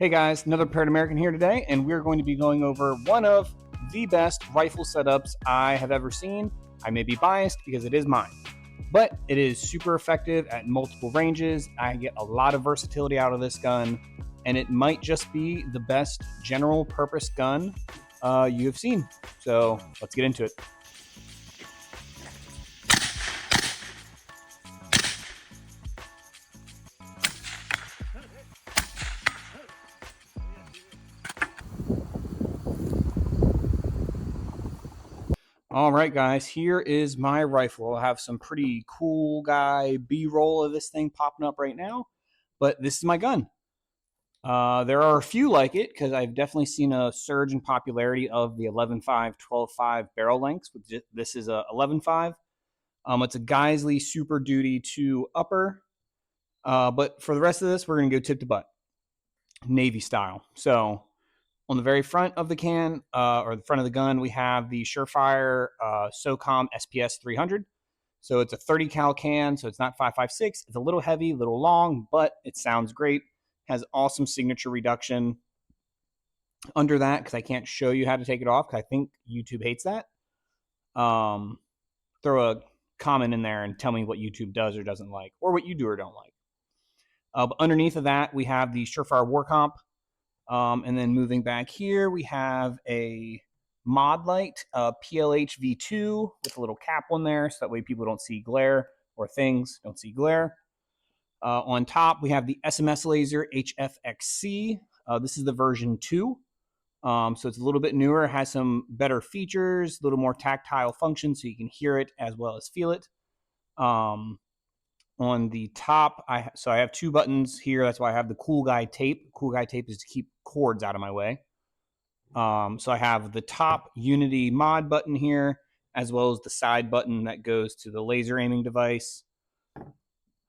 Hey guys, another Parrot American here today, and we're going to be going over one of the best rifle setups I have ever seen. I may be biased because it is mine, but it is super effective at multiple ranges. I get a lot of versatility out of this gun, and it might just be the best general purpose gun you have seen. So let's get into it. All right, guys, here is my rifle. I have some pretty cool guy B-roll of this thing popping up right now, but this is my gun. There are a few like it because I've definitely seen a surge in popularity of the 11.5, 12.5 barrel lengths. This is a 11.5. It's a Geissele Super Duty 2 upper. But for the rest of this, we're going to go tip to butt, Navy style. So on the very front of the can, or the front of the gun, we have the Surefire SOCOM SPS 300. So it's a 30 cal can, so it's not 5.56. It's a little heavy, a little long, but it sounds great. Has awesome signature reduction under that because I can't show you how to take it off because I think YouTube hates that. Throw a comment in there and tell me what YouTube does or doesn't like, or what you do or don't like. But underneath of that, we have the Surefire War Comp. And then moving back here, we have a mod light, PLH V2 with a little cap on there, so that way people don't see glare, or things don't see glare. On top, we have the SMS laser HFXC. This is the version 2. So it's a little bit newer, has some better features, a little more tactile function so you can hear it as well as feel it. On the top, I have two buttons here. That's why I have the cool guy tape. Cool guy tape is to keep cords out of my way. So I have the top Unity mod button here, as well as the side button that goes to the laser aiming device.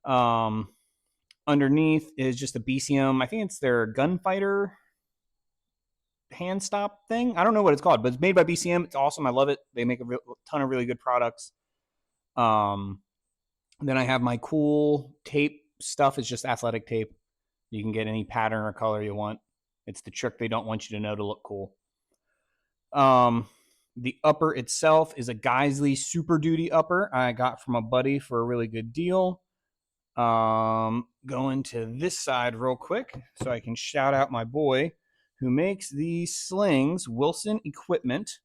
Underneath is just a BCM. I think it's their gunfighter hand stop thing. I don't know what it's called, but it's made by BCM. It's awesome. I love it. They make a ton of really good products. Then I have my cool tape stuff. It's just athletic tape. You can get any pattern or color you want. It's the trick they don't want you to know to look cool. The upper itself is a Geissele Super Duty upper I got from a buddy for a really good deal. Going to this side real quick so I can shout out my boy who makes these slings, Wilson Equipment.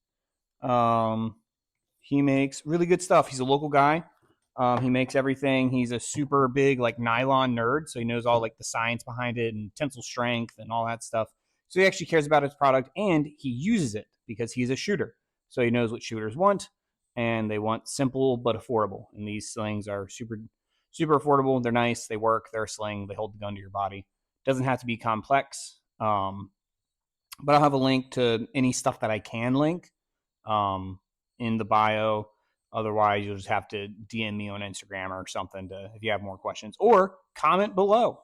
He makes really good stuff. He's a local guy. He makes everything. He's a super big like nylon nerd, so he knows all like the science behind it and tensile strength and all that stuff. So he actually cares about his product and he uses it because he's a shooter. So he knows what shooters want, and they want simple but affordable. And these slings are super affordable. They're nice. They work. They're a sling. They hold the gun to your body. Doesn't have to be complex. But I'll have a link to any stuff that I can link in the bio. Otherwise, you'll just have to DM me on Instagram or something if you have more questions. Or comment below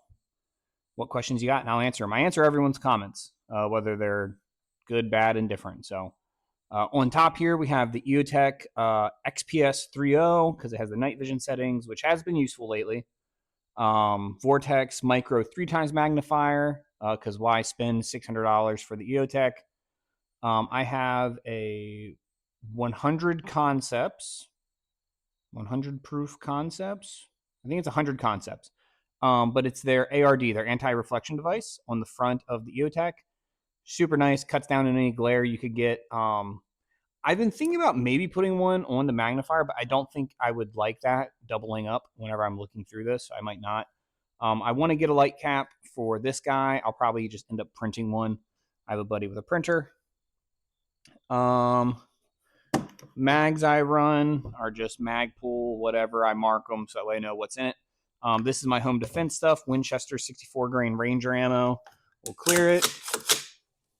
what questions you got, and I'll answer them. I answer everyone's comments, whether they're good, bad, and different. So on top here, we have the EOTech XPS 3.0 because it has the night vision settings, which has been useful lately. Vortex Micro 3x magnifier because why spend $600 for the EOTech? I have a 100 concepts, 100 proof concepts. I think it's 100 concepts, but it's their ARD, their anti-reflection device on the front of the EOTech. Super nice, cuts down on any glare you could get. I've been thinking about maybe putting one on the magnifier, but I don't think I would like that doubling up whenever I'm looking through this. So I might not. I want to get a light cap for this guy. I'll probably just end up printing one. I have a buddy with a printer. Mags I run are just Magpul, whatever. I mark them so that way I know what's in it. This is my home defense stuff. Winchester 64 grain Ranger ammo. We'll clear it.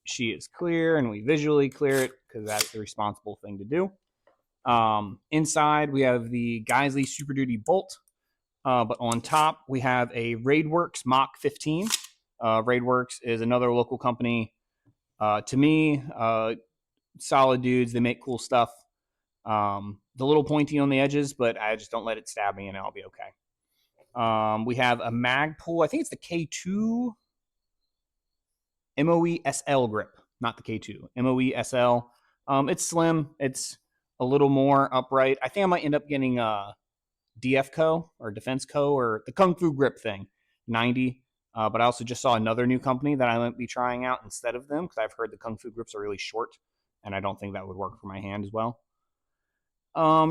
She is clear, and we visually clear it because that's the responsible thing to do. Inside, we have the Geissele Super Duty bolt. But on top, we have a Raidworks Mach 15. Raidworks is another local company. To me, solid dudes. They make cool stuff. The little pointy on the edges, but I just don't let it stab me and I'll be okay. We have a Magpul. I think it's the K2 MOE-SL grip, not the K2. MOE-SL. It's slim. It's a little more upright. I think I might end up getting DF Co. or Defense Co. or the Kung Fu grip thing, 90. But I also just saw another new company that I might be trying out instead of them because I've heard the Kung Fu grips are really short, and I don't think that would work for my hand as well.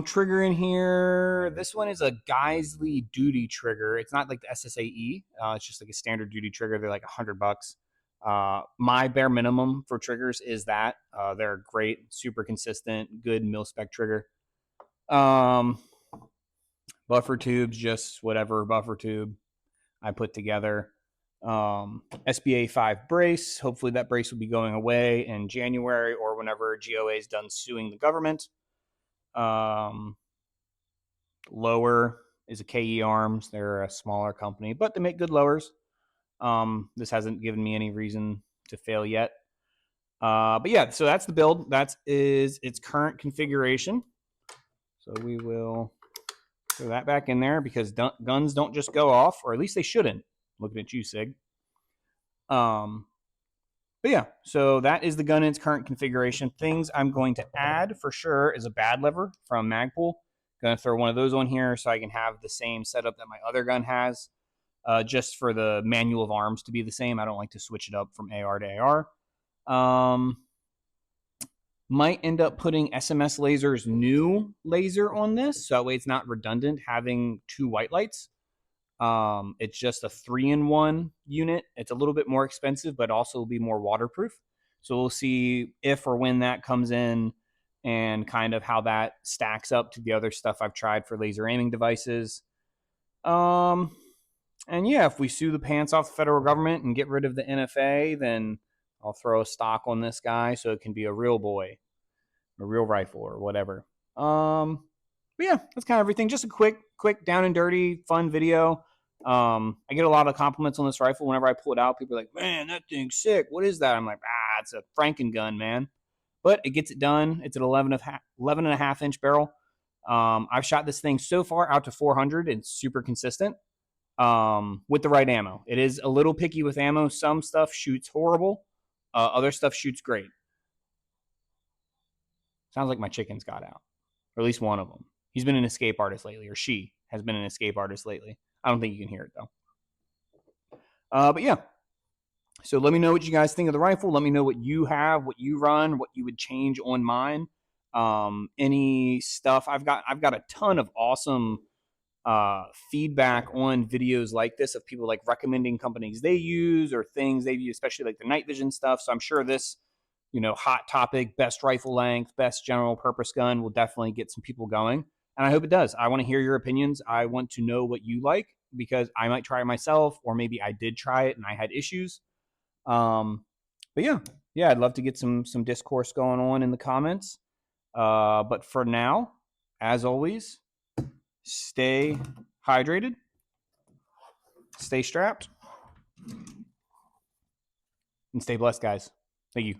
Trigger in here. This one is a Geissele Duty trigger. It's not like the SSAE. It's just like a standard duty trigger. They're like $100. My bare minimum for triggers is that. They're great, super consistent, good mil-spec trigger. Buffer tubes, just whatever buffer tube I put together. SBA 5 brace. Hopefully that brace will be going away in January or whenever GOA is done suing the government. Lower is a KE Arms. They're a smaller company, but they make good lowers. This hasn't given me any reason to fail yet. But yeah, so that's the build. That is its current configuration. So we will throw that back in there because guns don't just go off, or at least they shouldn't. Looking at you, Sig. But yeah, so that is the gun in its current configuration. Things I'm going to add for sure is a bad lever from Magpul. Going to throw one of those on here so I can have the same setup that my other gun has, just for the manual of arms to be the same. I don't like to switch it up from AR to AR. Might end up putting SMS Laser's new laser on this, so that way it's not redundant having two white lights. It's just a 3-in-1 unit. It's a little bit more expensive, but also will be more waterproof. So we'll see if or when that comes in and kind of how that stacks up to the other stuff I've tried for laser aiming devices. And yeah, if we sue the pants off the federal government and get rid of the NFA, then I'll throw a stock on this guy so it can be a real boy, a real rifle or whatever. But yeah, that's kind of everything. Just a quick down and dirty, fun video. I get a lot of compliments on this rifle. Whenever I pull it out, people are like, man, that thing's sick. What is that? I'm like, it's a Franken gun, man. But it gets it done. It's an 11.5-inch barrel. I've shot this thing so far out to 400 and super consistent with the right ammo. It is a little picky with ammo. Some stuff shoots horrible. Other stuff shoots great. Sounds like my chickens got out, or at least one of them. He's been an escape artist lately, or she has been an escape artist lately. I don't think you can hear it, though. But yeah. So let me know what you guys think of the rifle. Let me know what you have, what you run, what you would change on mine. Any stuff. I've got a ton of awesome feedback on videos like this of people like recommending companies they use or things they use, especially like the night vision stuff. So I'm sure this, hot topic, best rifle length, best general purpose gun will definitely get some people going. And I hope it does. I want to hear your opinions. I want to know what you like because I might try it myself, or maybe I did try it and I had issues. But yeah, I'd love to get some discourse going on in the comments. But for now, as always, stay hydrated, stay strapped, and stay blessed, guys. Thank you.